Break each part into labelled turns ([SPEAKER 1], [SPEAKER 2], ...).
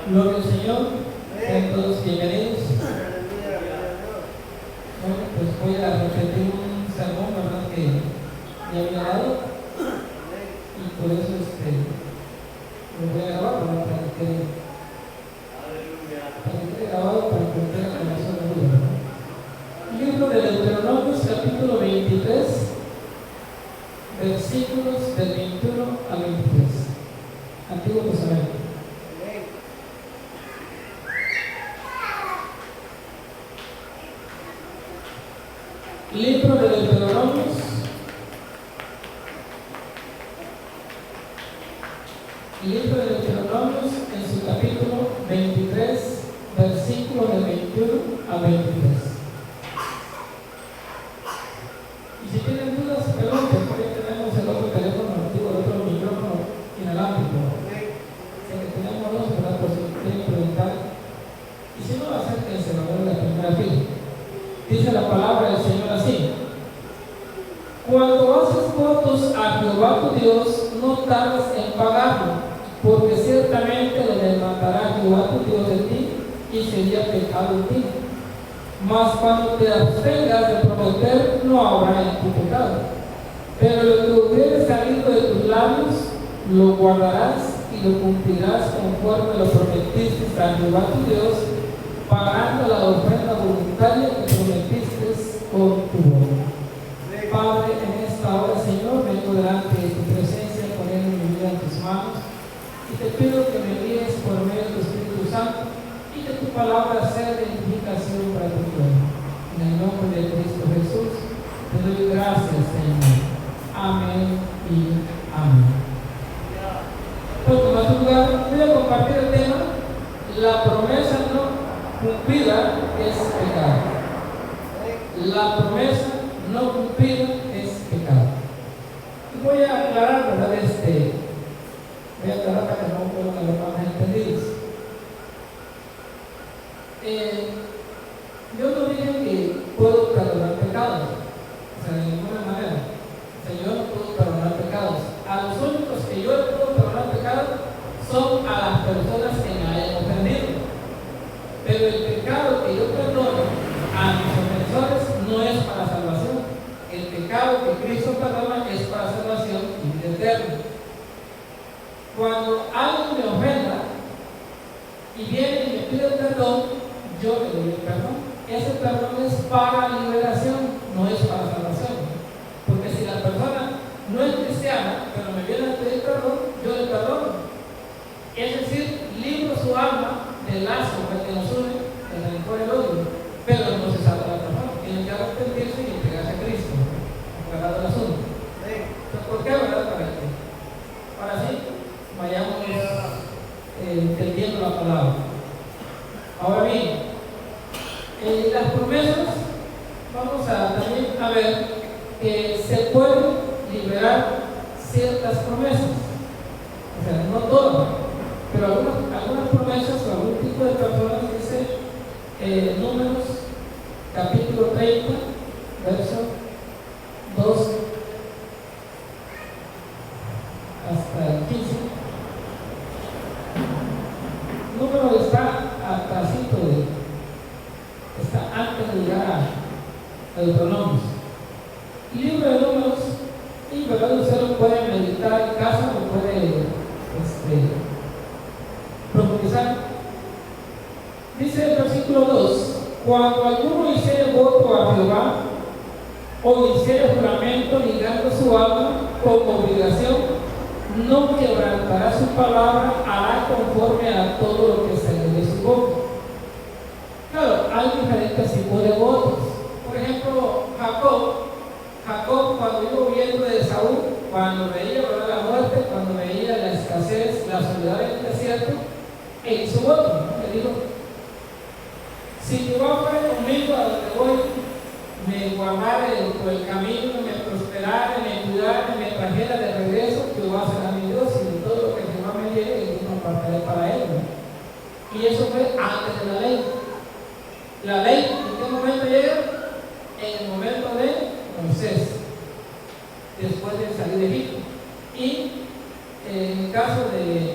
[SPEAKER 1] Gloria al Señor, sean todos bienvenidos. Bueno, pues voy a repetir un sermón, ¿verdad? Que ya había dado, y por eso lo voy a grabar, ¿verdad? Para que quede grabado, para que tenga corazón de Dios, ¿verdad? Libro de Deuteronomios, capítulo 23, versículos del 21 al 23. Antiguo Testamento. Libro de Deuteronomios, en su capítulo 23, versículo del 21 al 23. Y si tienen dudas, pregunten, porque tenemos el otro teléfono antiguo, el otro micrófono inalámbrico. Si tenemos dos, ¿verdad? Por si quieren preguntar. Y si no, acérquense, ¿verdad? En la primera fila. Dice la palabra del Señor así: cuando haces votos a Jehová tu Dios, no tardes en pagarlo, porque ciertamente lo demandará Jehová tu Dios de ti y sería pecado en ti. Mas cuando te abstengas de prometer, no habrá en tu pecado. Pero lo que hubiere salido de tus labios, lo guardarás y lo cumplirás conforme lo prometiste a Jehová tu Dios, pagando la ofrenda voluntaria que prometiste con tu boca. Padre, en esta hora, Señor, vengo delante de tu presencia, poniendo mi vida en tus manos, y te pido que me guíes por medio de tu Espíritu Santo y que tu palabra sea de edificación para tu pueblo. En el nombre de Cristo Jesús, te doy gracias, Señor. Amén y amén. Por primer lugar, voy a compartir el tema: la promesa no cumplida es pecado. La promesa no cumplida es pecado. Y voy a aclarar, ¿verdad? Voy a aclarar para que no puedan haber más entendidos. Yo no dije que puedo perdonar pecados, o sea, de ninguna manera. O sea, yo no puedo perdonar pecados. A los únicos que yo le puedo perdonar pecados son a las personas que me hayan ofendido. Pero el pecado que yo perdono a mis ofensores no es para salvación. El pecado que Cristo perdona es para salvación y vida eterna. Cuando alguien me ofenda y viene y me pide perdón, yo le doy el perdón. Ese perdón es para liberación, no es para salvación. Porque si la persona no es cristiana, pero me viene a pedir perdón, yo le perdono. Es decir, libro su alma del lazo que nos une, del rencor y el odio, pero no se salva la persona. Tiene que arrepentirse y entregarse a Cristo, aclarar el asunto. Entonces, ¿por qué, verdad? Para así vayamos entendiendo la palabra. Ahora bien, las promesas, vamos a también a ver que se pueden liberar ciertas promesas, o sea, no todas, pero algunas promesas o algún tipo de personas. Dice Números capítulo 30, verso 12 hasta el 15. Número está atrásito está antes de llegar a Deuteronomios. Libro de Números, y verdad, usted lo puede meditar en casa, lo puede profundizar. Dice el versículo 2: cuando alguno hiciere voto a Jehová o hiciere juramento ligando su alma con obligación, no quebrantará su palabra, hará conforme a todo lo que sale de su boca. Claro, hay diferentes tipos de votos. Por ejemplo, Jacob, cuando iba huyendo de Saúl, cuando veía, ¿verdad?, la muerte, cuando veía la escasez, la soledad en el desierto, él hizo voto, ¿no? Le dijo: si Jehová fuera conmigo a donde voy, me guardara por el camino, me prosperara, me cuidara, me trajera de regreso, Jehová será mi Dios, y de todo lo que Jehová me diere, yo no apartaré para él, ¿no? Y eso fue antes de la ley. La ley, ¿en qué momento llega? En el momento de Moisés, después de salir de Egipto. Y en el caso de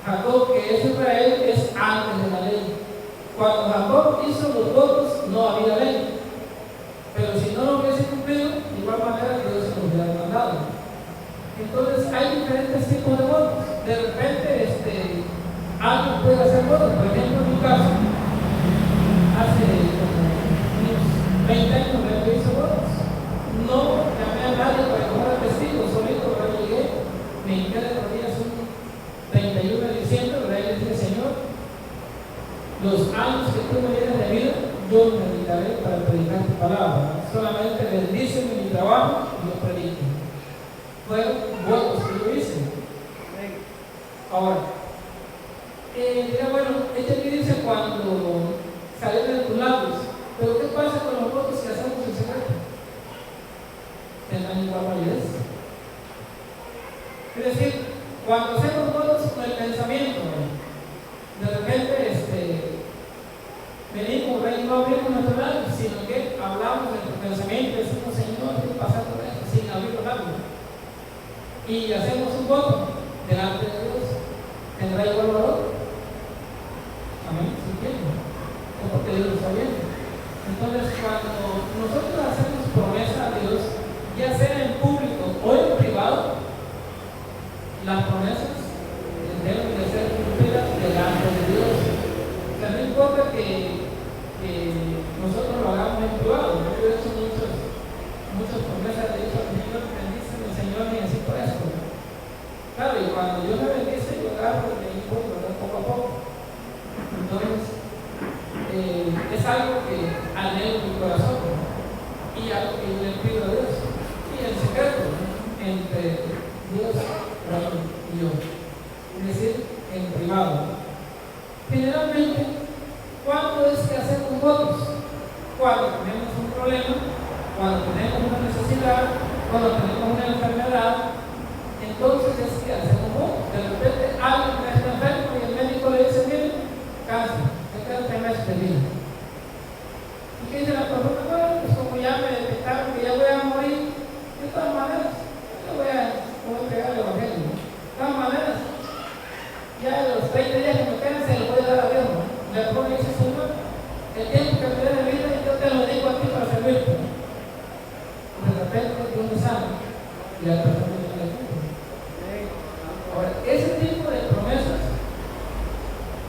[SPEAKER 1] Jacob, que es Israel, es Cuando Jacob hizo los votos, no había ley. Pero si no lo hubiese cumplido, de igual manera Dios se lo hubiera mandado. Entonces hay diferentes tipos de votos. De repente, alguien puede hacer votos. Por ejemplo, en mi caso, hace como unos 20 años que hice votos. No llamé a nadie para tomar testigo, solito, pero llegué, me hinqué de rodillas un 31 de diciembre, ¿verdad? Y le dije, Señor, los años que tú me dieras de vida, yo me dedicaré para predicar tu palabra. Solamente bendíceme mi trabajo y yo predico. Fueron votos que yo hice. Ahora, bueno, este aquí dice cuando salieron de tus labios, pero ¿qué pasa con los votos que hacemos en secreto? Tendrán igual validez. Es decir, cuando hacemos votos con el pensamiento, de repente venimos, no abrimos nuestros labios, sino que hablamos de nuestro pensamiento y decimos, Señor, ¿qué pasa con esto? Sin abrir los labios. Y hacemos un voto delante de Dios. ¿Tendrá igual valor? Amén, ¿sí entienden? Es porque Dios lo está viendo. Entonces, cuando nosotros hacemos promesa a Dios, ya sea en público o en privado, las promesas deben de ser cumplidas delante de Dios. O sea, no importa que nosotros lo hagamos en privado. Yo he hecho muchas promesas, de hecho, Señor, bendíceme, Señor, y así por eso. Claro, y cuando Dios me bendice, yo agarro de mi pueblo, poco a poco. Entonces, es algo que anhelo en mi corazón, ¿no? Y algo que yo le pido a Dios. Y en secreto, ¿no? Entre Dios y yo. Es decir, en privado. Generalmente, ¿cuándo es que hacemos votos? Cuando tenemos un problema, cuando tenemos una necesidad, cuando tenemos una enfermedad, entonces es que hacemos votos. De repente alguien que está enfermo y el médico le dice, mire, cáncer, te quedan 3 meses de vida. ¿Y qué dice la persona? Bueno, pues como ya me detectaron que ya voy a morir, de todas maneras, yo voy a entregar el evangelio. De todas maneras, ya de los 20 días que me quedan se los voy a dar a Dios, ¿no? Le pone y dice, Señor, el tiempo que me dé de vida yo te lo digo a ti para servirte. De repente Dios me sana y la persona no le cumple. Ahora, ese tipo de promesas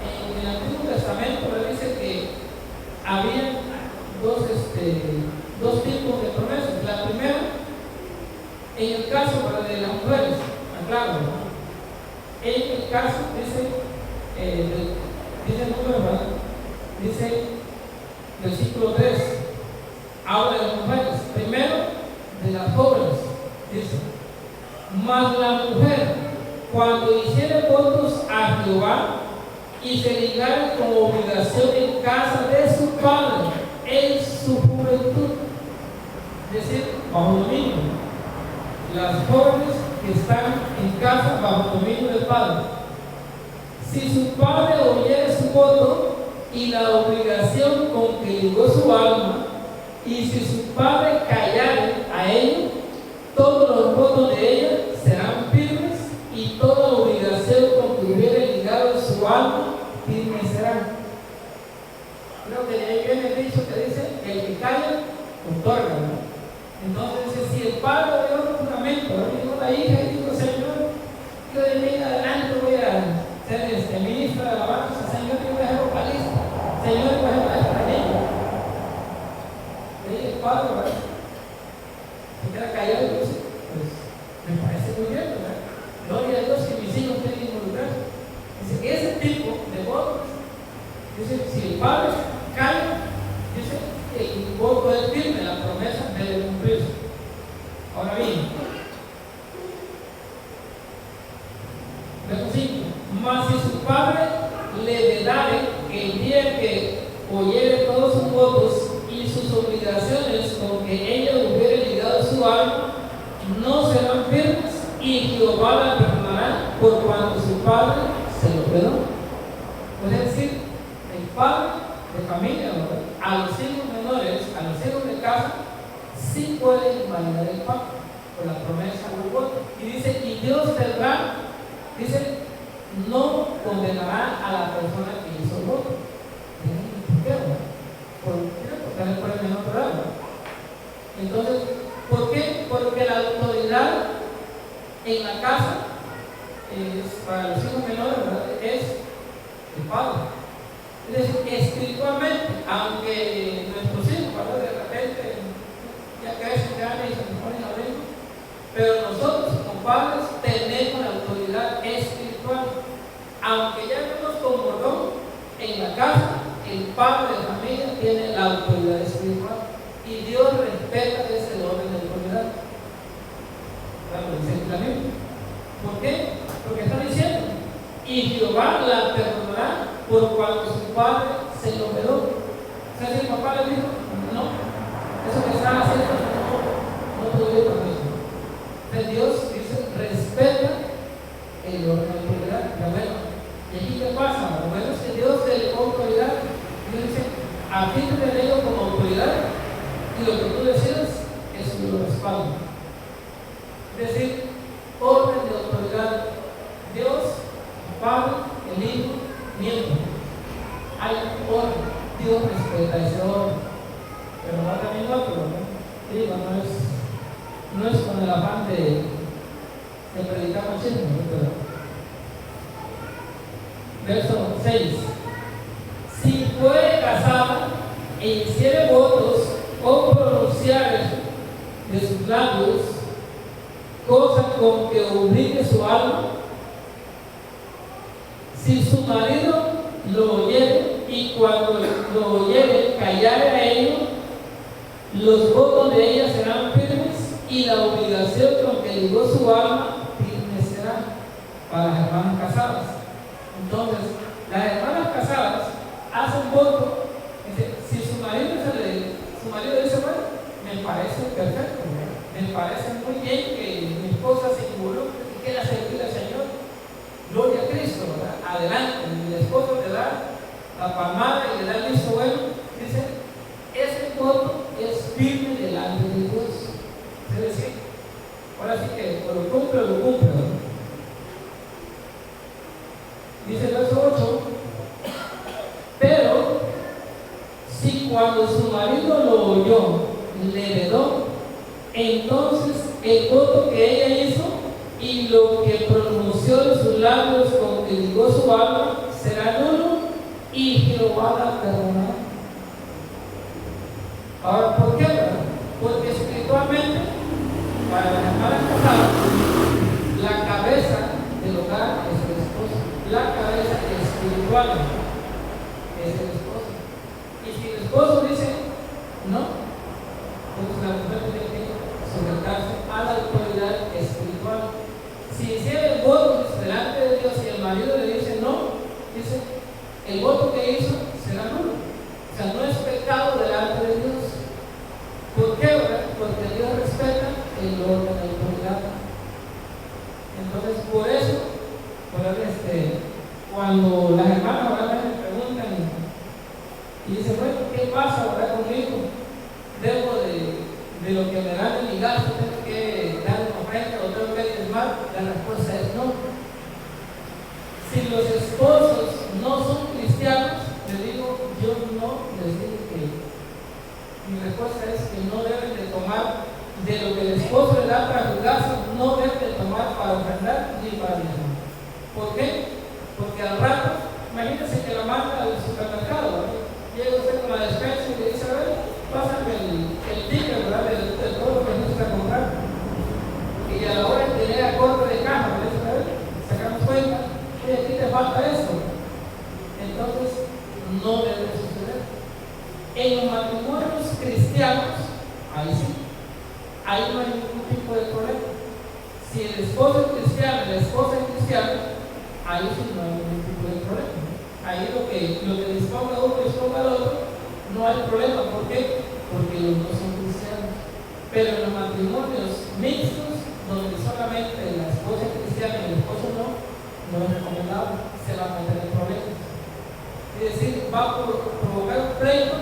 [SPEAKER 1] en el Antiguo Testamento le dice que había dos tipos de promesas. La primera, en el caso de las mujeres, aclaro, ¿no? En el caso, dice el número, ¿verdad? Dice versículo 3, habla de las mujeres. Primero, de las jóvenes, dice, mas la mujer, cuando hiciere votos a Jehová y se ligare con obligación en casa de su padre en su juventud, es decir, bajo dominio, las jóvenes que están en casa bajo dominio del padre, si su padre oyere su voto y la obligación con que ligó su alma, y si su padre callare a ello, todos los votos de ella serán firmes y toda obligación con que hubiere ligado su alma firmes serán. Creo que de ahí viene el dicho que dice que el que calla otorga, ¿no? Entonces dice, si el padre dio un juramento, dijo la hija y dijo, Señor, yo de mí en adelante voy a ser ministro de alabanza, Señor, yo voy a ser vocalista, Señor, yo voy a ser maestra de niños. El padre, ¿verdad? Se queda callado y dice, pues me parece muy bien, ¿verdad? Gloria a Dios que mis hijos estén involucrados. Dice que ese tipo de votos, dice, si el padre calla, dice que el voto es firme, la promesa debe cumplirse. Ahora bien, verso 5, mas si su padre le vedare el día que oyere todos sus votos y sus obligaciones con que ella hubiere ligado su alma, no serán firmes y Jehová la perdonará por cuanto su padre se lo perdonó. Puede decir, el padre de familia, ¿verdad?, a los hijos menores, a los hijos de casa, sí puede invalidar el pacto por la promesa o el voto. Y dice, y Dios tendrá, dice, no condenará a la persona que hizo el voto. Entonces, ¿por qué? Porque la autoridad en la casa para los hijos menores, ¿verdad?, es el padre. Es decir, espiritualmente, aunque nuestros hijos, ¿verdad?, de repente ya crecen grandes y se nos ponen a abrir, pero nosotros como padres tenemos la autoridad espiritual. Aunque ya no nos concordó, en la casa el padre de familia tiene la autoridad espiritual y Dios respeta ese orden de autoridad. Claro, dice la Biblia. ¿Por qué? Porque está diciendo, y Jehová la perdonará por cuanto su padre se lo veló. O sea, si el papá le dijo, no, eso que están haciendo no te doy permiso. Entonces Dios dice, respeta el orden de autoridad. Pero bueno, ¿y aquí qué pasa? Lo bueno es que Dios delegó autoridad. Dios dice, a ti te delego como autoridad y lo que tú decidas, eso yo lo respaldo. Es decir, orden de autoridad. Dios, el Padre, el Hijo, miembro. Hay orden. Dios respeta ese orden. Pero no también otro, ¿no? Digo, no es con el afán de predicar machismo, ¿no? Pero verso 6. Si fuere casada e hiciere votos o pronunciare de sus labios cosa con que obligue su alma, si su marido lo oyere y cuando lo oyere callare a ello, los votos de ella serán firmes y la obligación con que ligó su alma firme será para las hermanas casadas. Entonces, las hermanas casadas hacen voto. Dice, si su marido dice, bueno, me parece perfecto, me parece muy bien que mi esposa se involucre y quiera servir al Señor, gloria a Cristo, ¿verdad? Adelante, mi esposo te da la palmada y le da el visto bueno. Dice, ese voto es firme delante de Dios. Es decir, ahora sí que o lo cumple o lo cumple, ¿verdad? Dice el verso 8, pero si cuando su marido lo oyó, le heredó, entonces el voto que ella hizo y lo que pronunció de sus labios con que ligó su alma será nulo y Jehová la perdonará. Ahora, ¿por qué? Porque espiritualmente, para las hermanas casadas, la cabeza del hogar es el esposo. La cabeza espiritual es el esposo. Y si el esposo dice no, entonces la mujer tiene que sujetarse a la autoridad espiritual. Si hiciera el voto delante de Dios y el marido le dice no, dice el voto que hizo será nulo. O sea, no es pecado delante de Dios. ¿Por qué? Porque Dios respeta el orden de autoridad. Entonces, por eso, cuando las hermanas me preguntan y dicen, bueno, ¿qué pasa ahora conmigo? Debo de lo que me dan en mi gasto, tengo que dar una ofrenda o tengo que diezmar. La respuesta es no. Si los esposos no son cristianos, les digo, yo no les digo que mi respuesta es que no deben de tomar de lo que el esposo le da para su casa, no deben de tomar para ofrendar ni para diezmar. ¿Por qué? Porque al rato, imagínense que la manda al supermercado, ¿verdad? Llega usted con la despensa y le dice, a ver, pásame el ticket, ¿verdad?, de todo lo que necesita comprar. Y a la hora de tener a corte de caja, ¿verdad?, a ver, sacamos cuenta, oye, aquí te falta esto. Entonces, no debe suceder. En los matrimonios cristianos, ahí sí, ahí no hay ningún tipo de problema. Si el esposo es cristiano y la esposa es cristiana, ahí sí no hay ningún tipo de problema. Ahí lo que disponga uno y disponga al otro, no hay problema. ¿Por qué? Porque los dos son cristianos. Pero en los matrimonios mixtos, donde solamente la esposa es cristiana y el esposo no es recomendable, se va a meter en problemas. Es decir, va a provocar un pleito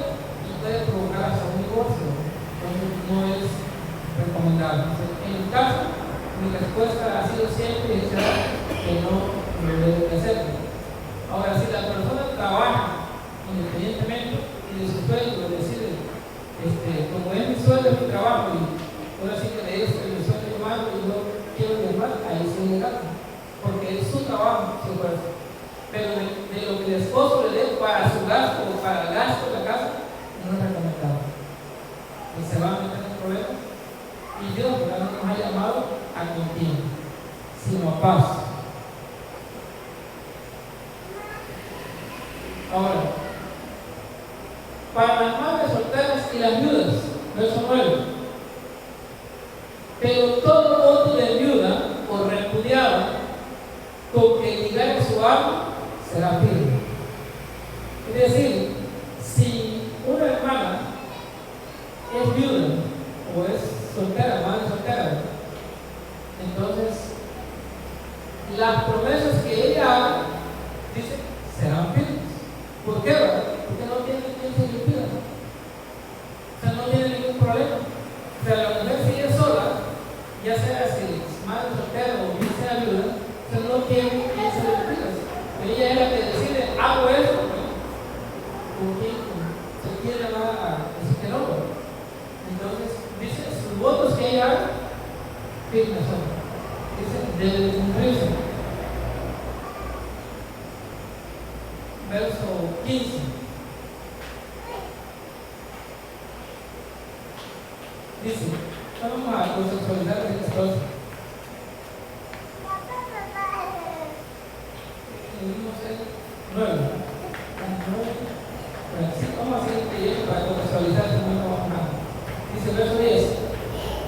[SPEAKER 1] y puede provocar hasta un divorcio. Entonces no es recomendable. En mi caso, mi respuesta ha sido siempre y será que no debe de hacerlo. Ahora, si la persona trabaja independientemente y de su sueldo decide, como es mi sueldo, es mi trabajo, pero de lo que el esposo le dé para su gasto o para el gasto de la casa, no es recomendado. Y se va a meter en problemas. Y Dios no nos ha llamado a contienda, sino a paz. Ahora, para las madres solteras y las viudas, verso 9. Pero todo voto de viuda o repudiada con que ligare su alma será firme. Es decir, si una hermana es viuda o es soltera, madre soltera, entonces las promesas que ella haga, dice, serán firmes. ¿Por qué? Porque no tiene quien se le pida. O sea, no tiene ningún problema. O sea, la mujer si es sola, ya sea si es madre soltera o bien sea viuda, o sea, no tiene quien se le pida. Ella es la que decide, hago esto, ¿con quién se quiere a decir que no? Entonces, dice, sus votos que ella haga, firmes son. Dice, debe cumplirse. Verso 15. Dice, vamos a conceptualizar estas cosas. Vamos a seguir leyendo para conceptualizar si no vamos nada. Dice, verso 10.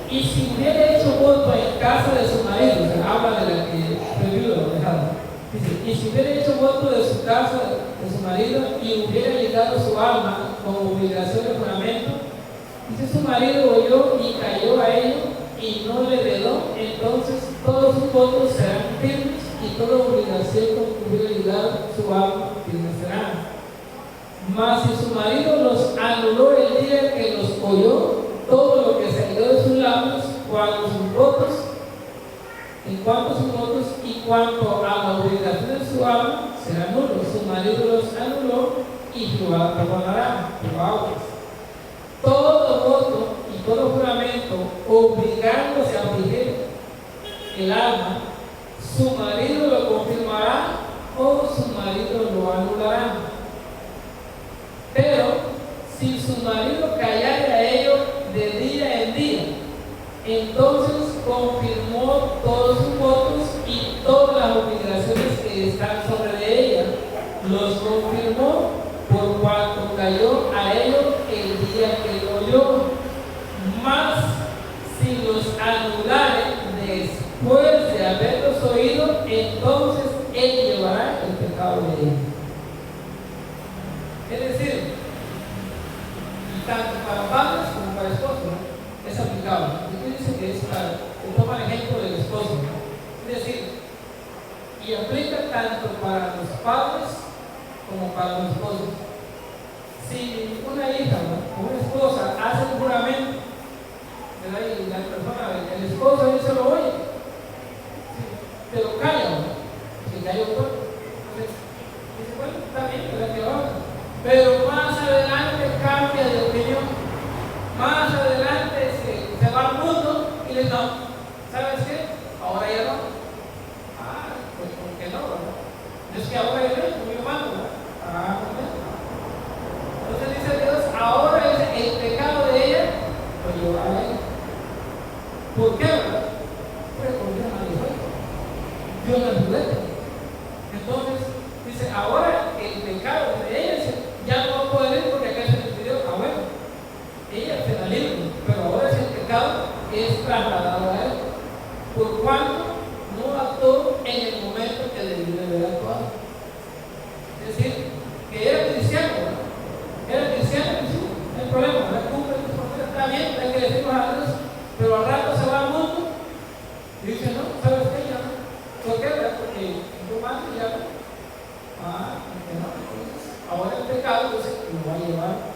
[SPEAKER 1] Y si hubiera hecho voto en casa de su marido, o sea, habla de la que fue viuda o dejada. Dice, y si hubiera hecho voto de su casa, de su marido, y hubiera ligado su alma como obligación de juramento, dice, su marido oyó y cayó a ello y no le heredó, entonces todos sus votos serán firmes y toda obligación con que hubiera ligado su alma firme será. Mas si su marido los anuló el día que los oyó, todo lo que salió de sus labios, en cuanto a sus votos y cuanto a la obligación de su alma, será nulo. Su marido los anuló y Jehová perdonará. Todo voto y todo juramento obligándose a afligir el alma, su marido lo confirmará o su marido lo anulará. Pero si su marido callara a ello de día en día, entonces confirmó todos sus votos y todas las obligaciones que están sobre ella, los confirmó por cuanto cayó a ellos el día que lo oyó. Mas si los anulare después de haberlos oído, entonces él llevará el pecado de ella. Es decir, tanto para padres como para esposos, ¿no? Es aplicable. Aquí dice que es para, toma el ejemplo del esposo, ¿no? Es decir, y aplica tanto para los padres como para los esposos. Si una hija, ¿no? O una esposa hace un juramento, ¿verdad? Y la persona, el esposo dice lo oye, ¿sí? Pero calla, ¿no? Se calla un poco. Entonces, dice, bueno, está bien, ¿verdad? Que lo haga. Pero más adelante cambia de opinión. Más adelante se va al mundo y le dice, no, ¿sabes qué? Ahora ya no. Ah, pues ¿por qué no? ¿Verdad? Es que ahora ya no, como yo mando, ¿verdad? Ah, ¿por qué? Entonces dice Dios, ahora es el pecado de ella, lo llevará a ella. ¿Por qué? ¿Verdad? Porque Dios no le suelta. Dios no le suelta. Entonces dice, ahora el pecado de ella ya no va a poder ir porque acá se le pidió, bueno, ella se la libre, pero ahora ese pecado es trasladado a él, por cuanto no actuó en el momento que debió de haber actuado. Es decir, que era cristiano, ¿verdad? Era cristiano, sí, no hay problema, ¿verdad? Cumple tus promesas, está bien, hay que decirnos a Dios, pero al rato se va al mundo y dice, no, ¿sabes qué? Ya no. ¿Por qué? Porque tú mandas y ya no. Porque no. Ahora el pecado entonces lo va a llevar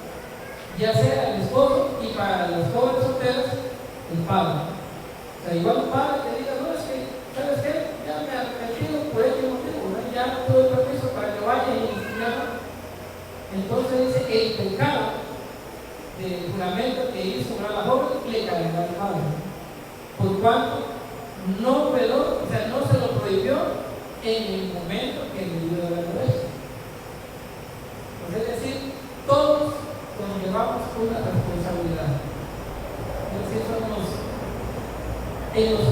[SPEAKER 1] ya sea el esposo y para los jóvenes solteros el padre. O sea, igual un padre que diga, no, es que, ¿sabes qué? Ya me he arrepentido por ello motivo, ¿no? Ya no tuve permiso para que vaya y ya no. Entonces dice que el pecado del juramento que hizo una la joven le caerá al padre. Por cuanto no veló, o sea, no se lo prohibió en el momento que le dio la verdad.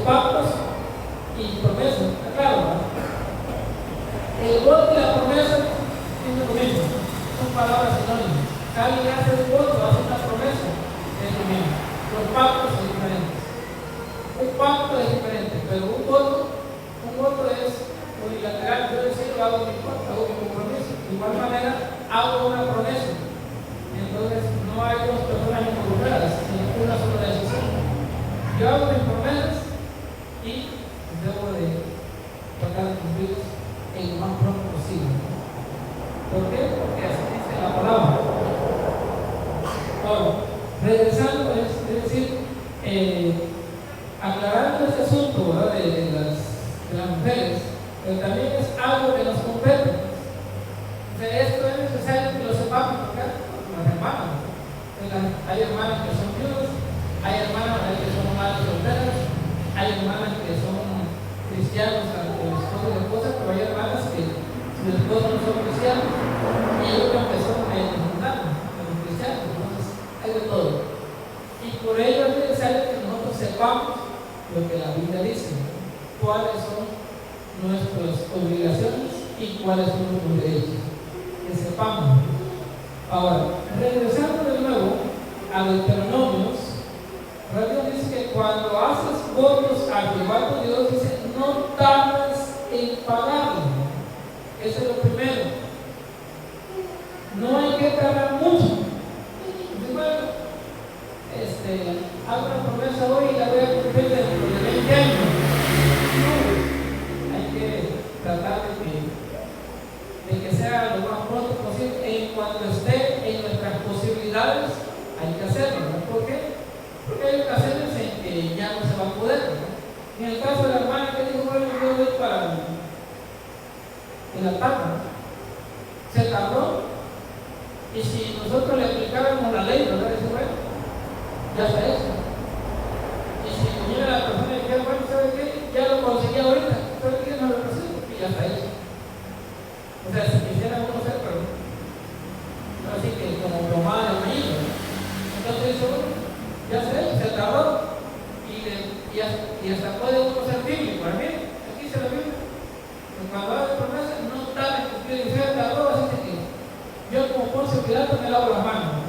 [SPEAKER 1] pactos y promesas. Está claro, ¿verdad? El voto y la promesa es lo mismo, son palabras sinónimas. Alguien hace un voto, hace una promesa, es lo mismo. Los pactos son diferentes. Un pacto es diferente, pero un voto es unilateral. Yo decido, hago mi pacto, hago mi compromiso. De igual manera, hago una promesa. Entonces, no hay dos personas involucradas, sino una sola decisión. Yo hago mis promesas y debo de tratar de cumplirlas en lo más pronto posible. ¿Por qué? Porque así dice la palabra. Ahora, regresando, es decir, aclarando este asunto, ¿verdad? de las mujeres, pero también es algo que nos compete. Esto es necesario que lo sepamos, porque las hermanas, hay hermanas que son viudas, hay hermanas que son madres solteras, hay hermanas que son cristianos, aunque el esposo y la esposa, pero hay hermanas que su esposo no son cristianos y otras que son mundanos, los cristianos. Entonces hay de todo, y por ello es necesario que nosotros sepamos lo que la Biblia dice, cuáles son nuestras obligaciones y cuáles son nuestros derechos, que sepamos. Ahora, regresando de nuevo a Deuteronomios, Dios dice que cuando haces votos a Jehová tu Dios, dice, no tardes en pagarlo. Eso es lo primero. No hay que tardar mucho. Dice, bueno, hago una promesa hoy y la voy a cumplir dentro de 20 años. No, hay que tratar de que sea lo más pronto posible. En cuanto esté en nuestras posibilidades, hay que hacerlo, ¿no? ¿Por qué? Porque hay ocasiones en que ya no se va a poder, ¿no? En el caso de la hermana que dijo, bueno, yo voy para el ataque, se tardó, y si nosotros le aplicáramos la ley, ¿verdad? Dice, bueno, ya está hecho. Y si viniera la persona y dijera, bueno, ¿sabe qué? Ya lo conseguí ahorita, ¿sabe qué? No lo consigo, y ya está hecho. O sea, si quisiera uno ser, pero así que como tomada de maíz, ¿no? Entonces dice, bueno, ya se tardó y hasta puede uno ser bíblico. Para mí, aquí se lo Biblia. Cuando hago promesa, no tarde en cumplir. Y se tardó, así que yo como Poncio Pilato me lavo las manos.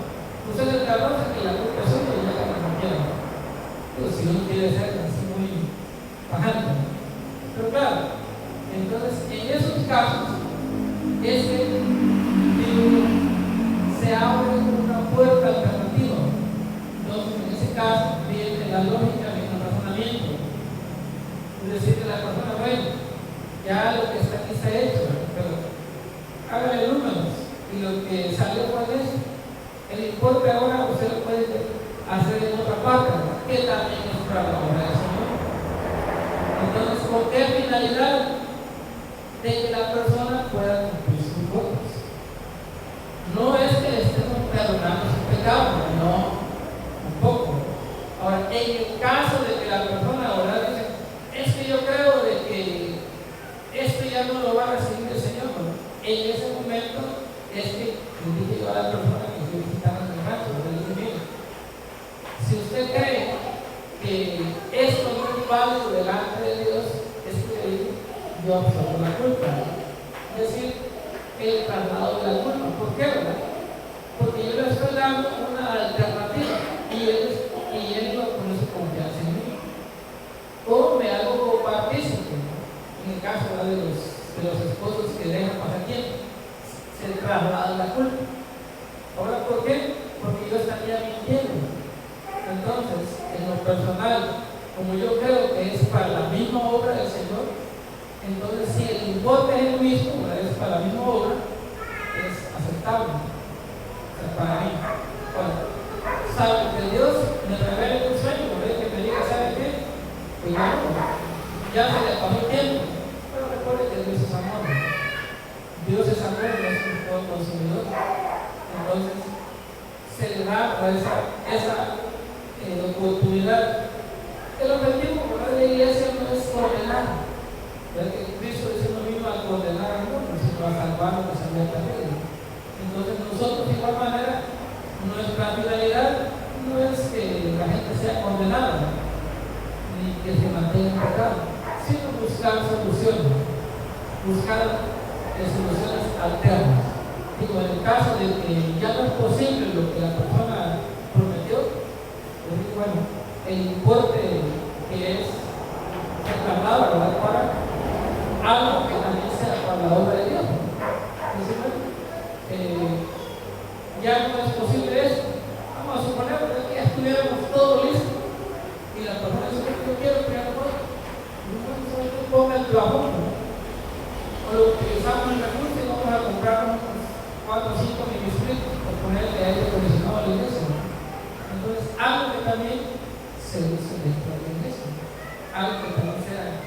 [SPEAKER 1] Usted se tardó, así que la culpa es suya y ya la rompieron. Pero si uno quiere ser así muy bajante. Pero claro, entonces en esos casos es que se abre una puerta alternativa. Entonces, en ese caso, viene la lógica, viene el razonamiento. Es decir, que la persona, bueno, ya lo que está aquí está hecho, pero hágale números y lo que salió con eso, el importe ahora usted lo puede hacer en otra parte, que también es para la obra del Señor. Entonces, ¿con qué finalidad? De que la persona pueda cumplir sus votos. No es que le estemos perdonando sus pecados, no, tampoco. Ahora, en el caso de que la persona ahora dice, es que yo creo de que esto ya no lo va a recibir el Señor, ¿no? En ese momento es que le dije yo a la persona que estoy visitando en el rancho, le dije, mire, si usted cree que esto no es válido delante de Dios, es que yo absorbo la culpa. Es decir, el traslado de la culpa. ¿Por qué, verdad? Porque yo le estoy dando una alternativa y él no pone su confianza en mí. O me hago partícipe, ¿no? En el caso, ¿verdad?, de los esposos que dejan pasar tiempo, se traslada la culpa. Ahora, ¿por qué? Porque yo estaría mintiendo. Entonces, en lo personal, como yo creo que es para la misma obra del Señor, entonces si el importe es el mismo, es para la misma obra, es aceptable. O sea, para mí. Bueno, salvo que Dios me revele un sueño, que me diga, ¿sabe qué? Pues ya se le pasó el tiempo. Pero recuerde que Dios es amor. Dios es amor, no es un fuego consumidor. Entonces, se le da esa oportunidad. El objetivo de la iglesia no es condenar. Que Cristo dice no vino a condenar al mundo, sino a salvar lo que se había perdido. Entonces nosotros de igual manera, nuestra finalidad no es que la gente sea condenada, ni que se mantenga en pecado, sino buscar soluciones, buscar soluciones alternas. Digo, en el caso de que ya no es posible lo que la persona prometió, pues digo, bueno, el importe que es reclamado, ¿verdad?, para algo que también sea para la obra de Dios. Entonces, bueno, ya no es posible eso. Vamos a suponer que ya estuviéramos todo listo y la persona dice que yo quiero crear todo. No ponga el trabajo, ¿no? O lo utilizamos el recurso y vamos a comprar unos 4 o 5 manuscritos por ponerle aire acondicionado a la iglesia. Entonces, algo que también se use dentro de la iglesia, algo que también sea.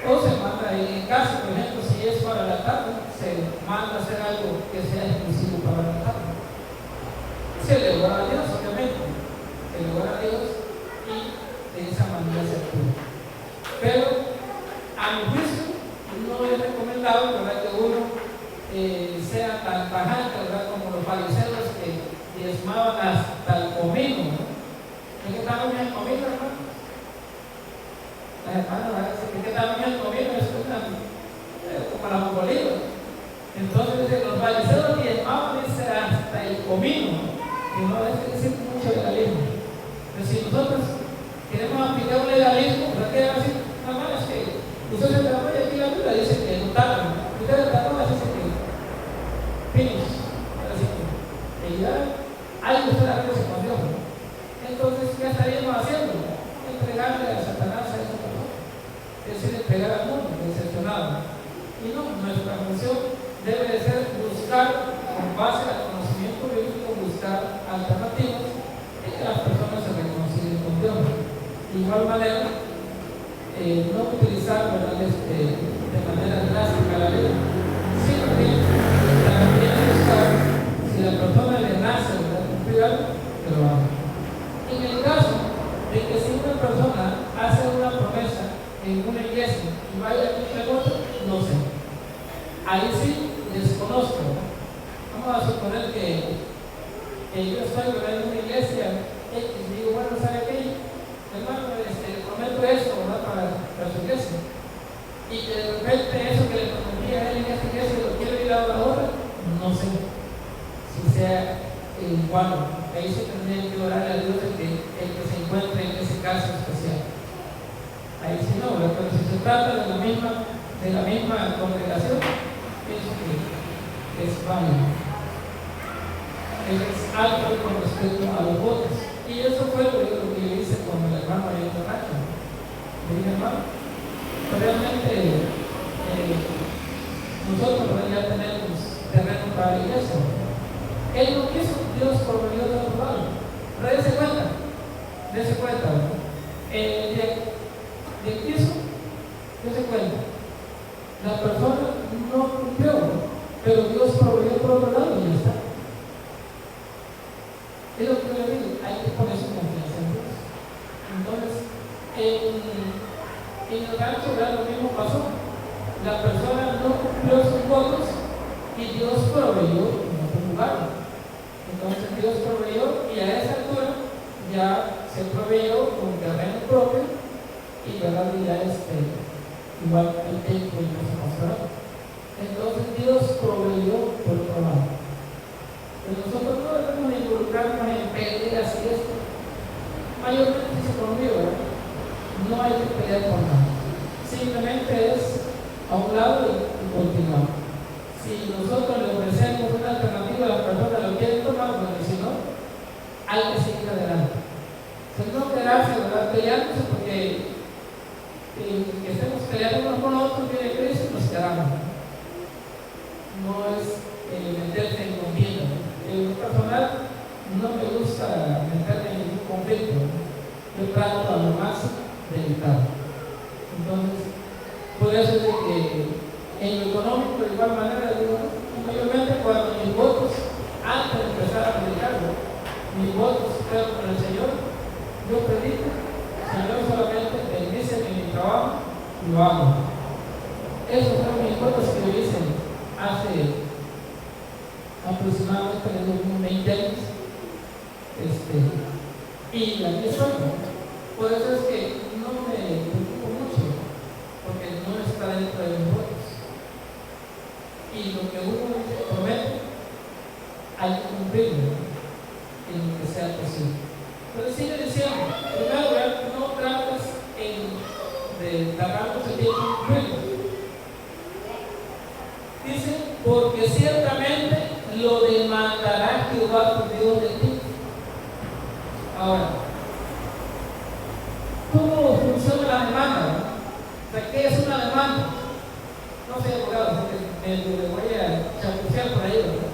[SPEAKER 1] O se manda, en caso, por ejemplo, si es para la tarde, se manda a hacer algo que sea exclusivo para la tarde. Se le ora a Dios, obviamente, se le ora a Dios y de esa manera se actúa. Pero, a mi juicio, no es recomendable, ¿verdad?, que uno sea tan tajante, ¿verdad?, como los fariseos que diezmaban hasta el comino, ¿no? ¿Es que estamos en el comino, hermano? Las hermanas, ¿verdad?, ¿es que estamos en el comino? Es como la mongolía. Entonces, los fariseos diezmaban hasta el comino, ¿no? Y no es decir mucho legalismo. Pero si nosotros queremos aplicar un legalismo, ¿verdad?, que decir, nada más es que usted se trabó y aquí la Biblia dice que no tardan. Usted se trabó y dice que finish. Así que ya hay que usted la cosa con Dios. Entonces, ¿qué estaríamos haciendo? Entregarle a Satanás a esa persona. Es decir, entregar al mundo, decepcionado. Y no, nuestra función debe de ser buscar, con base al conocimiento bíblico, buscar alternativas y que las personas se reconcilien con Dios. De igual manera, no utilizar, ¿verdad?, de manera drástica la ley, sino que también buscar, si la persona le nace, ¿verdad?, cumplir algo, que lo haga. En el caso de que si una persona hace una promesa en una iglesia y vaya a cumplir otra, no sé. Ahí sí desconozco. Vamos a suponer que yo estoy, ¿verdad?, en una iglesia X y digo, bueno, ¿sabe qué? Hermano, prometo eso, ¿verdad?, para su iglesia. Y que de repente eso que le prometí a él en esta iglesia lo quiero ir a ahora, no sé si sea igual. Ahí se tendría que orarle a Dios el que se encuentre en ese caso especial. Ahí sí no, ¿verdad? Pero si se trata de la misma congregación, pienso que es válido. Es algo con respecto a los votos. Y eso fue lo que yo hice con el hermano ahí en la racha. Le dije, hermano, realmente nosotros ya tenemos terreno para la iglesia. Él no quiso, Dios proveyó de otro lado. Pero dése cuenta. De quiso, dése cuenta. La persona no cumplió, pero Dios proveyó por otro lado y ya está. Es lo que yo le digo, hay que poner su confianza en Dios. Entonces, en el rancho, lo mismo pasó. La persona no cumplió sus votos y Dios proveyó en otro lugar. Entonces Dios proveyó y a esa altura ya se proveyó con terreno propio y ya igual el templo y cosa pastoral. Entonces Dios proveyó por otro lado. Pero nosotros no debemos involucrarnos en peleas y esto. Mayormente se conmigo, ¿verdad? No hay que pelear por nada. Simplemente es a un lado y continuar. Si nosotros le ofrecemos una alternativa a la persona, lo quieren tomar, bueno, y si no, hay que seguir adelante. Si no quedarse, ¿verdad?, peleándose porque que estemos peleando unos con otros, viene Cristo y nos quedamos. No es meterse en contienda. En lo personal, no me gusta meterme en ningún conflicto. Yo trato a lo más de evitar. Entonces, por eso es de que en lo económico, de igual manera, digo, mayormente cuando mis votos, antes de empezar a predicar, mis votos creo con el Señor, yo predico, Señor, solamente bendíceme mi trabajo y lo hago. Esos fueron mis votos que yo hice hace aproximadamente unos 20 años. Y aquí estoy. Por eso es que no me que uno promete, hay que cumplirlo en lo que sea posible. Pero sigue diciendo, en primer lugar, no trates de tardarnos el tiempo en cumplirlo. Dice, porque ciertamente lo demandará Jehová tu Dios de ti. Ahora, ¿cómo funciona la demanda? O sea, ¿qué es una demanda? No sé, abogado, me voy a chapucear por ahí, ¿verdad?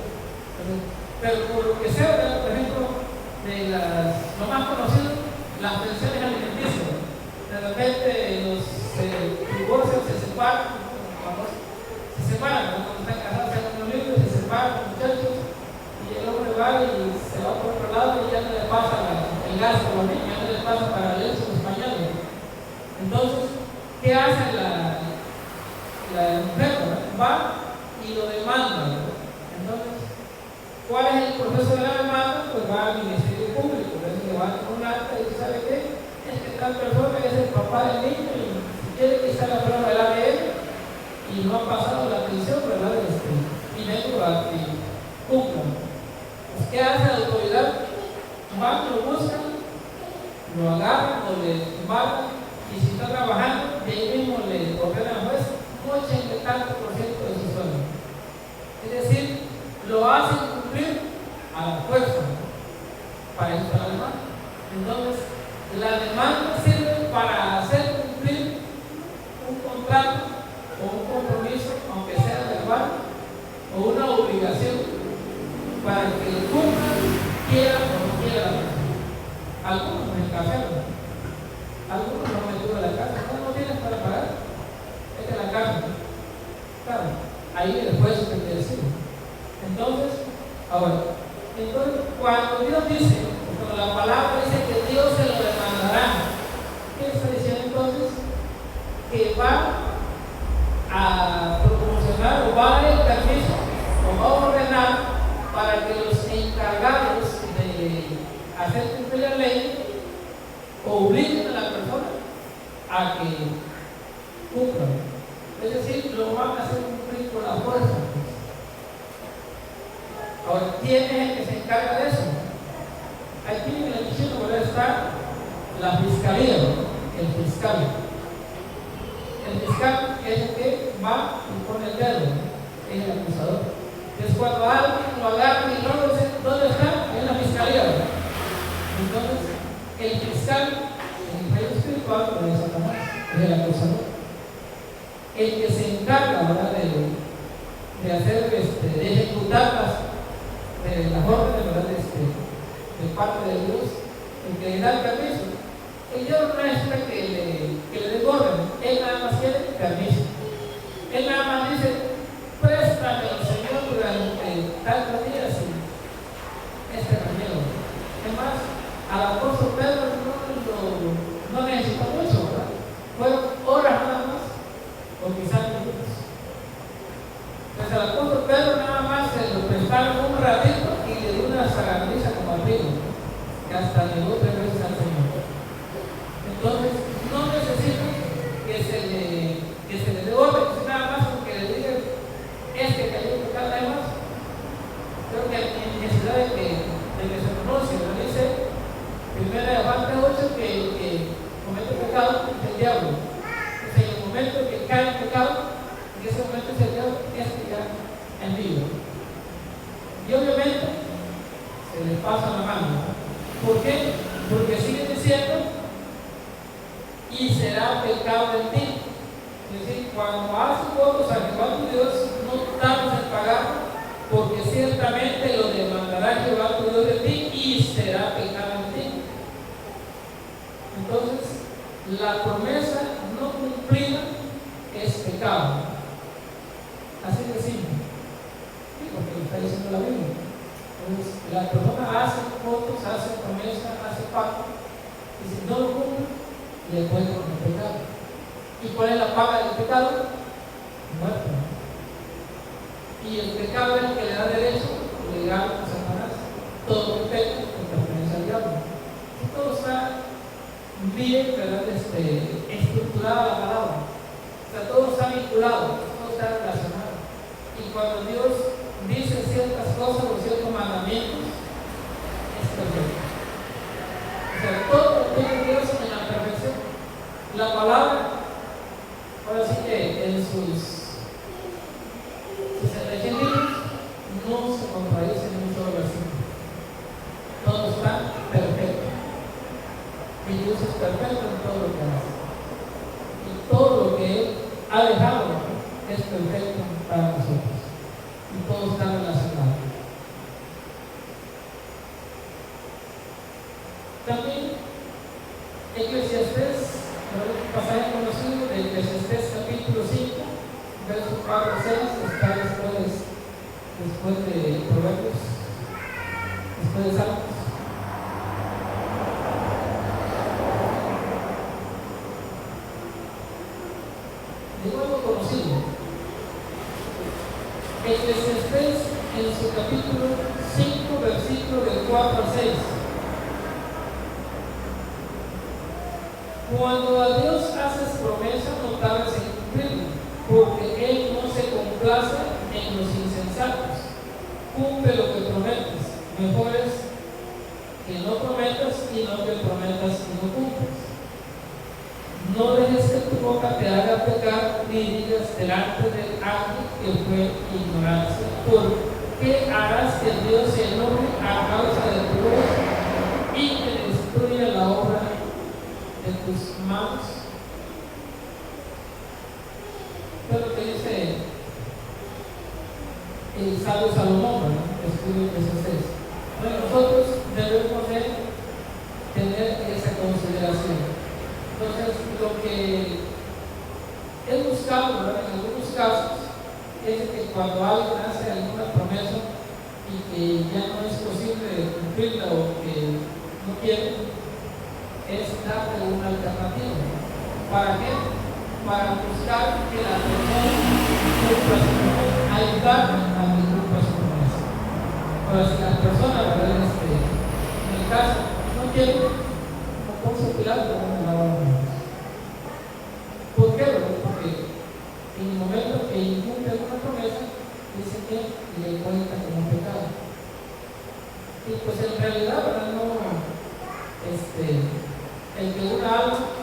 [SPEAKER 1] Pero por lo que sea, ¿verdad? Por ejemplo, de lo más conocido, las pensiones alimenticias. De repente los divorcios se separan, cuando están casados, se hacen los libros, se separan los muchachos, y el hombre va y se va por otro lado y ya no le pasa el gasto a los niños, ya no le pasa para leer sus pañales. Entonces, ¿qué hace la mujer? Va y lo demanda. Entonces, ¿cuál es el proceso de la demanda? Pues va al Ministerio Público, le va con un acta y dice, ¿sabe qué? Es que tal persona es el papá del niño y si quiere que sea la prueba del ADN y no ha pasado la atención, ¿verdad? Y vengo a que cumplan. Pues, ¿qué hace la autoridad? Van, lo buscan, lo agarran o le embargan y si está trabajando, de ahí mismo le ordenan al juez de tanto por ciento de su sueldo. Es decir, lo hacen cumplir a la fuerza, para eso está la demanda. Entonces, la demanda sirve para hacer cumplir un contrato o un compromiso, aunque sea verbal, o una obligación, para que el cumpla, quiera o no quiera la persona. Algunos me encarcelan, algunos no me tuve la casa, no tienes para pagar, es de la casa. Claro, ahí el juez te decide. Entonces, cuando Dios dice, cuando la palabra dice que Dios se lo demandará, ¿qué está diciendo entonces? Que va a proporcionar o va a dar el permiso o va a ordenar para que los encargados de hacer cumplir la ley obliguen a la persona a que cumplan. Es decir, lo van a hacer cumplir con la fuerza. Ahora, ¿quién es el que se encarga de eso? Aquí en el inicio está la fiscalía, el fiscal. El fiscal es el que va y pone el dedo, es el acusador. Entonces, cuando alguien lo agarra y no dice, ¿dónde está? En la fiscalía. Entonces, el fiscal, en el reino espiritual, es Satanás, es el acusador. El que se encarga, ¿verdad?, de hacer, de ejecutar las órdenes, ¿verdad?, de parte de Dios, el que le da el permiso. El Dios no es que le dé orden, Él nada más quiere permiso. Él nada más dice, préstame al Señor durante tantos días y remedio. Es más, al apóstol Pedro no necesitó mucho, ¿verdad? Fueron horas nada más, o quizás minutos. Entonces al apóstol Pedro nada más se lo prestaron un ratito y le dio una sagarriza como al trigo, que hasta negó 3 veces al Señor. Entonces no necesita que se le dé orden, nada más con que le diga que hay que tocar además. Creo que hay necesidad de que se pronuncie, ¿no? Dice primera de Juan 3:8 que el que comete pecado es el diablo. Entonces en el momento que cae el pecado, en ese momento es el diablo, ya en vivo. Y obviamente se le pasa la mano. ¿Por qué? Porque sigue diciendo y será pecado en ti. Es decir, cuando haces votos a Jehová tu Dios, no tardes en pagar, porque ciertamente lo demandará Jehová tu Dios de ti y será pecado en ti. Entonces, la promesa no cumplida es pecado. Así de simple. Sí, porque lo está diciendo la Biblia. Entonces, la persona hace votos, hace promesa, hace pacto, y si no lo cumple, le encuentra un pecado. ¿Y cuál es la paga del pecado? Muerte. Y el pecado es el que le da derecho legal a Satanás. Todo el pecado pertenece al diablo. Todo está bien, ¿verdad? Estructurada la palabra. O sea, todo está vinculado, todo está relacionado. Y cuando Dios dice ciertas cosas o ciertos mandamientos, es perfecto. O sea, todo lo tiene Dios en la perfección. La palabra, ahora sí que en sus 66 libros no se contradice en un solo versículo. Todo está perfecto. Y Dios es perfecto en todo lo que hace. Y todo lo que Él ha dejado es perfecto para nosotros. Y todo está relacionado. También Eclesiastés, un pasaje conocido de Eclesiastés capítulo 5, versos 4 a 6, está después de Proverbios, después de Salmos. Digo algo conocido. Eclesiastés en su capítulo 5, versículo del 4 a 6. Cuando a Dios haces promesa, no tardes en cumplirla, porque Él no se complace en los insensatos. Cumple lo que prometes. Mejor es que no prometas y no que prometas y no cumplas. No dejes que tu boca te haga pecar, ni digas delante de alguien que fue ignorancia. ¿Por qué harás que Dios se enoje a causa de tu voz y que destruya la obra de tus manos? Pero lo que dice el sabio Salomón, ¿verdad? Estudio que es. Bueno, nosotros debemos de tener esa consideración. Entonces, lo que he buscado, ¿verdad?, en algunos casos, es que cuando alguien hace alguna promesa y que ya no es posible cumplirla o que no quiere, es darle una alternativa. ¿Para qué? Para buscar que la persona cumpla su promesa, ayudarle a que cumpla su promesa. Ahora, si la persona, ¿verdad?, en el caso, no quiere, no puedo sopilar como una lavada. ¿Por qué? Porque en el momento que incumple alguna promesa, dice que le cuenta como pecado. Y pues en realidad, ¿verdad?, no, el que una alma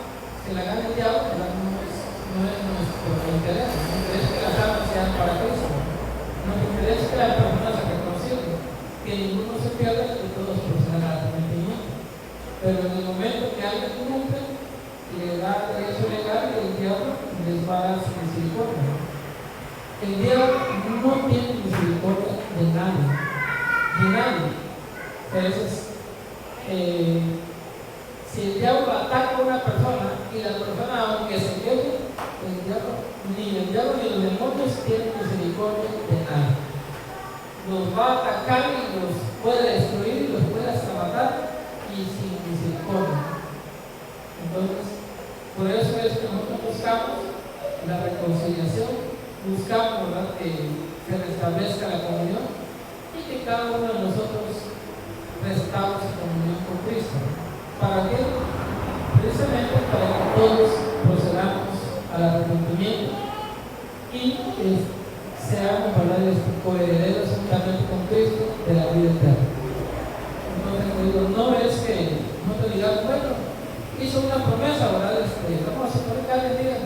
[SPEAKER 1] se la gane el diablo, ¿verdad?, no es nuestro interés. No interés que las almas sean para Cristo. Nuestro interés es que las personas se reconcilien, que ninguno se pierda y todos procedan al arrepentimiento. Pero en el momento que alguien cumple, le da derecho legal y el diablo les va a dar su misericordia. El diablo no tiene misericordia de nadie. De nadie. Entonces, si el diablo ataca a una persona y la persona, aunque se quede, ni el diablo ni los demonios tienen misericordia de nadie. Los va a atacar y los puede destruir y los puede hasta matar y sin misericordia. Entonces, por eso es que nosotros buscamos la reconciliación, buscamos, ¿verdad?, que se restablezca la comunión y que cada uno de nosotros restaure su comunión con Cristo. ¿Para qué? Precisamente para que todos procedamos al arrepentimiento y seamos, ¿verdad?, coherederos juntamente con Cristo de la vida eterna. Entonces, no es que no te digas, bueno, hizo una promesa, ¿verdad? Vamos a suponer que alguien diga,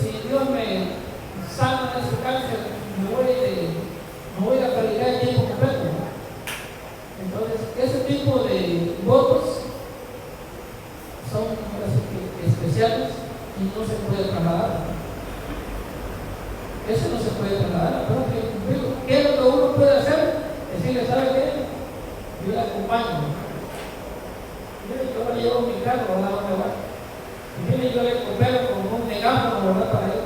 [SPEAKER 1] si Dios me sana de su cáncer, me voy a predicar el tiempo completo, ¿no? Entonces, ese tipo de votos son especiales y no se puede trasladar. Eso no se puede trasladar, pero ¿qué es lo que uno puede hacer? Decirle, ¿sabe qué? Yo le acompaño. Yo le llevo mi carro, ¿verdad? ¿Dónde va? Y yo le coopero con un megáfono, ¿verdad?, para él.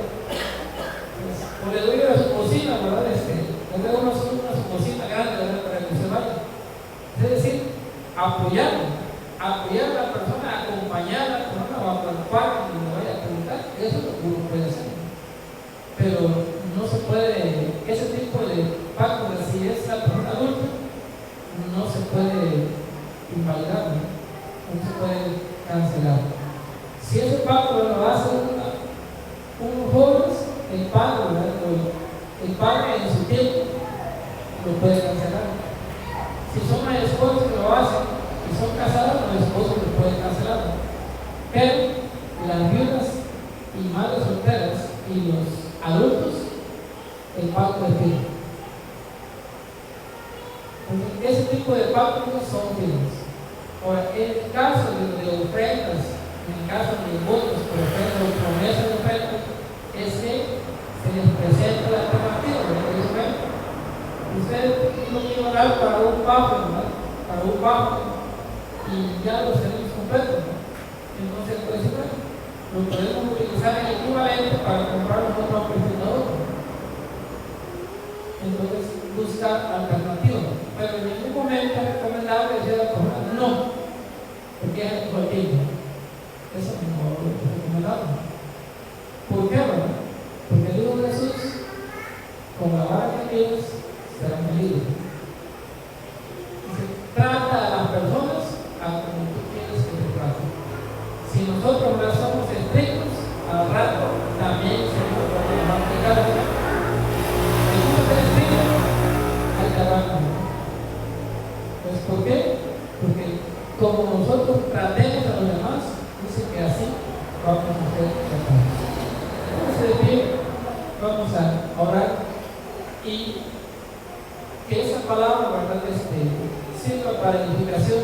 [SPEAKER 1] O le doy a su bocina, ¿verdad? Le doy una bocina grande, ¿verdad?, para que se vaya. Es decir, apoyar a la persona, acompañar a la persona o acompañar y le vaya a preguntar. Eso es lo que uno puede hacer. Pero no se puede, ese tipo de pacto, si es la persona adulta, no se puede invalidar, no se puede cancelar. Si ese pacto lo hace unos jóvenes, el padre tiempo, lo puede cancelar. Si son las esposas que lo hacen y son casadas, los esposos lo pueden cancelar. Pero las viudas y madres solteras y los adultos, el pacto es firme. Entonces, ese tipo de pactos son firmes. Ahora, en el caso de ofrendas, en el caso de votos por ofrendas o promesas de ofrendas, es que se les presenta la alternativa. Usted no quiere orar para un bajo, ¿verdad? Para un bajo, y ya los tenemos completos, ¿no? Entonces, pues, bueno, lo podemos utilizar en equivalente para comprar otro amplificador. Entonces, buscar alternativas. Pero en ningún momento es recomendable decir a la persona no, porque es anticuativo. Eso no es recomendable. ¿Por qué, verdad? Porque el Hijo de Jesús, con la vara que tienes, será medido. Trata a las personas a como tú quieres que te traten. Si nosotros no somos estrictos, al rato también se nos va a aplicar. Si uno es estricto, hay que hablar. Pues, ¿por qué? Porque como nosotros tratemos a los demás, dice que así vamos a ser tratados. Entonces, de pie, vamos a orar y que esa palabra, ¿verdad?, sirva para edificación.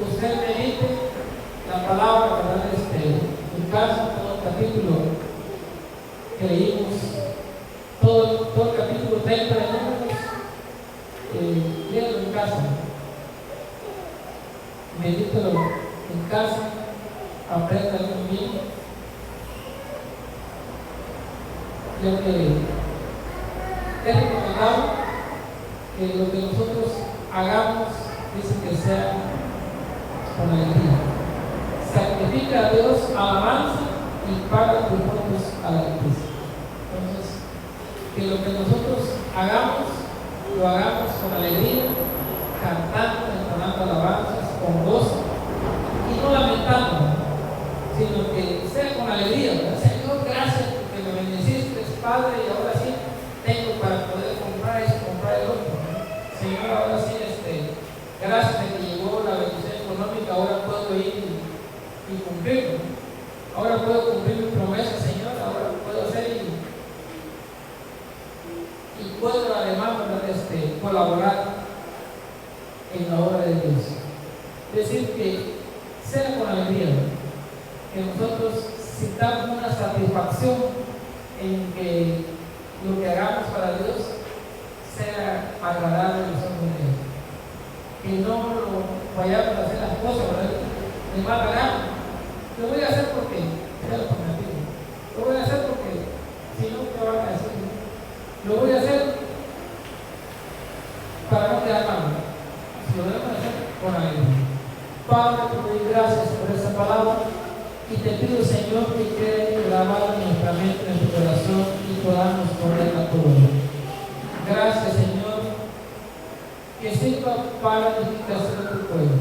[SPEAKER 1] Usted medite la palabra, ¿verdad?, en casa, todo el capítulo que leímos, todo el capítulo 30 de Números, léalo en casa, medítelo en casa, apréndalo bien, ya que es recomendable que lo que nosotros hagamos, dice que sea con alegría. Sacrifica a Dios alabanza y paga tus votos a la iglesia. Entonces, que lo que nosotros hagamos, lo hagamos con alegría, cantando, entonando alabanzas, con gozo, y no lamentando, sino que sea con alegría, ¿verdad? Señor, gracias porque me bendeciste, Padre, y ahora sí tengo para poder comprar eso, comprar el otro. Señor, ahora sí, gracias de que llegó la bendición económica, ahora puedo ir y cumplirlo. Ahora puedo cumplir mi promesa, Señor, ahora puedo hacer y puedo además, ¿verdad?, colaborar en la obra de Dios. Es decir, que sea con alegría, que nosotros sintamos una satisfacción en que lo que hagamos para Dios sea agradable a los ojos de Dios. Que no lo vayamos a hacer las cosas, ¿verdad?, de mala gana. Lo voy a hacer porque es alternativo. Lo voy a hacer porque si no, ¿qué van a decir? Lo voy a hacer para no quedar mal. Si lo debemos hacer con alegría. Padre, te doy gracias por esa palabra y te pido, Señor, que quede grabado en nuestra mente, en nuestro corazón y podamos ponerla por obra. Gracias, Señor, que sirva para la edificación de tu pueblo.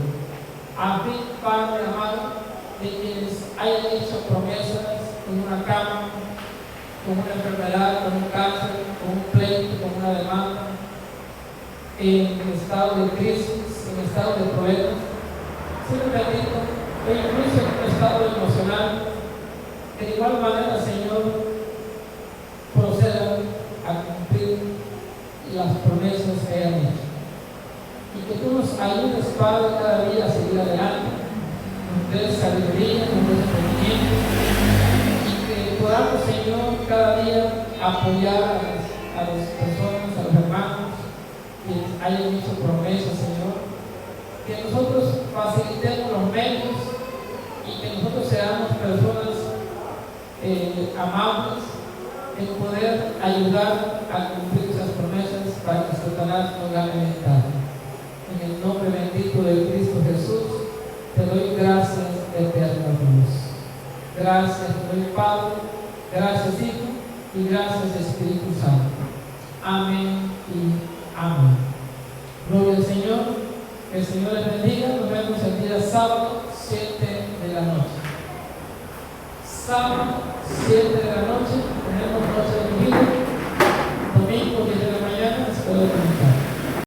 [SPEAKER 1] A fin, Padre amado, de quienes hayan hecho promesas en una cama, con una enfermedad, con un cáncer, con un pleito, con una demanda, en estado de crisis, en estado de problemas, Señor bendito, e incluso en un estado emocional, que de igual manera, Señor, procedan a cumplir las promesas que hayan hecho. Y que tú nos ayudes, Padre, cada día a seguir adelante, nos des sabiduría, nos des entendimiento, y que podamos, Señor, cada día apoyar a las personas, a los hermanos que hayan hecho promesas, Señor. Que nosotros facilitemos los medios y que nosotros seamos personas amables en poder ayudar a cumplir esas promesas para que Satanás no gane ventaja. En el nombre bendito de Cristo Jesús, te doy gracias, eterno Dios. Gracias, te doy Padre, gracias Hijo y gracias Espíritu Santo. Amén y amén. Gloria al Señor. Que el Señor les bendiga. Nos vemos el día sábado, 7 de la noche. Sábado, 7 de la noche, tenemos noche de vigilia. Domingo, 10 de la mañana. puede comunicar.